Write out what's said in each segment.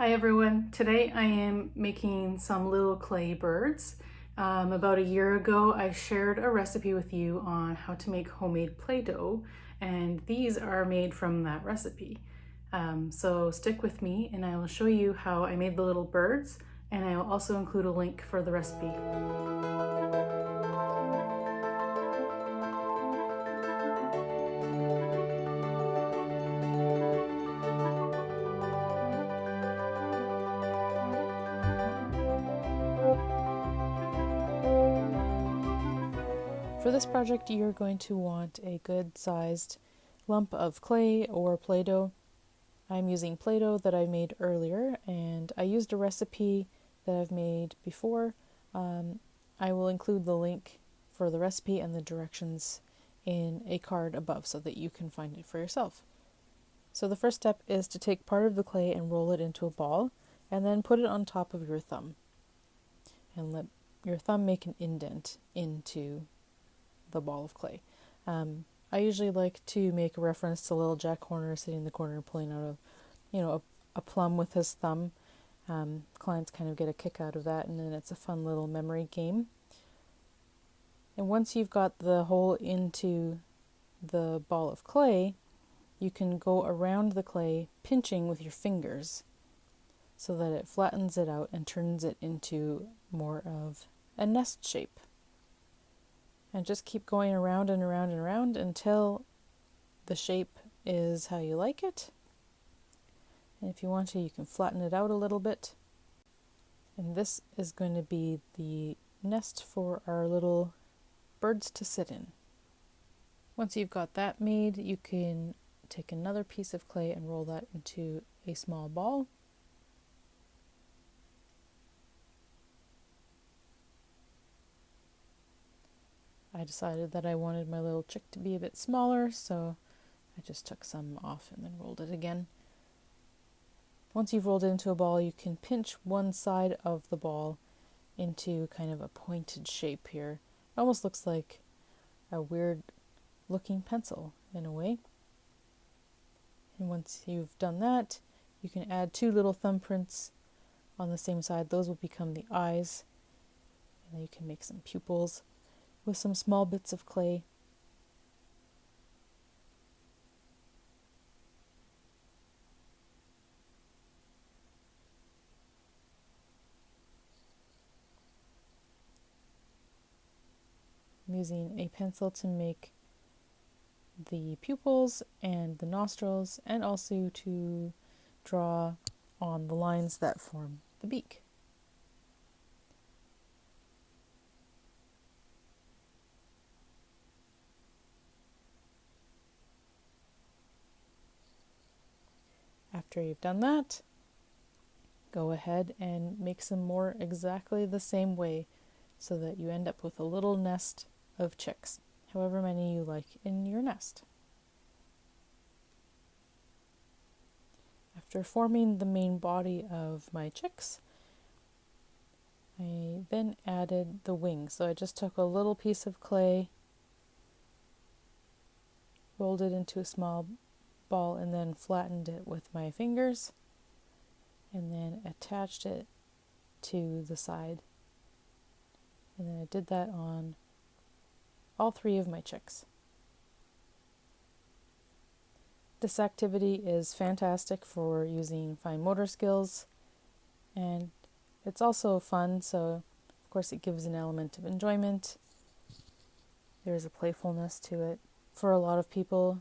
Hi everyone, today I am making some little clay birds. About a year ago I shared a recipe with you on how to make homemade Play-Doh, and these are made from that recipe. So stick with me and I will show you how I made the little birds, and I will also include a link for the recipe. For this project, you're going to want a good sized lump of clay or Play-Doh. I'm using Play-Doh that I made earlier, and I used a recipe that I've made before. I will include the link for the recipe and the directions in a card above so that you can find it for yourself. So the first step is to take part of the clay and roll it into a ball, and then put it on top of your thumb. And let your thumb make an indent into the ball of clay. I usually like to make a reference to little Jack Horner sitting in the corner pulling out a plum with his thumb. Clients kind of get a kick out of that, and then it's a fun little memory game. And once you've got the hole into the ball of clay, you can go around the clay pinching with your fingers so that it flattens it out and turns it into more of a nest shape. And just keep going around and around and around until the shape is how you like it. And if you want to, you can flatten it out a little bit. And this is going to be the nest for our little birds to sit in. Once you've got that made, you can take another piece of clay and roll that into a small ball. I decided that I wanted my little chick to be a bit smaller, so I just took some off and then rolled it again. Once you've rolled it into a ball, you can pinch one side of the ball into kind of a pointed shape here. It almost looks like a weird looking pencil in a way. And once you've done that, you can add two little thumbprints on the same side. Those will become the eyes. And then you can make some pupils with some small bits of clay. I'm using a pencil to make the pupils and the nostrils, and also to draw on the lines that form the beak. After you've done that, go ahead and make some more exactly the same way so that you end up with a little nest of chicks, however many you like in your nest. After forming the main body of my chicks, I then added the wings. So I just took a little piece of clay, rolled it into a small ball, and then flattened it with my fingers, and then attached it to the side. And then I did that on all three of my chicks. This activity is fantastic for using fine motor skills, and it's also fun, so of course it gives an element of enjoyment. There's a playfulness to it. For a lot of people,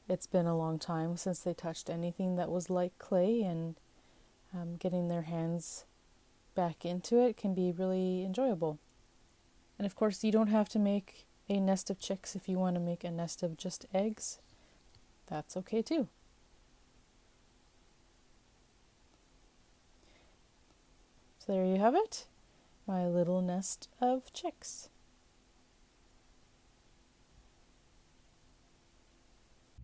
it's been a long time since they touched anything that was like clay, and getting their hands back into it can be really enjoyable. And of course, you don't have to make a nest of chicks if you want to make a nest of just eggs. That's okay too. So there you have it, my little nest of chicks.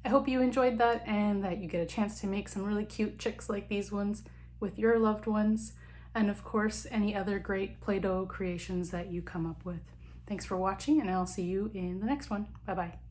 I hope you enjoyed that, and that you get a chance to make some really cute chicks like these ones with your loved ones, and of course any other great Play-Doh creations that you come up with. Thanks for watching, and I'll see you in the next one. Bye-bye.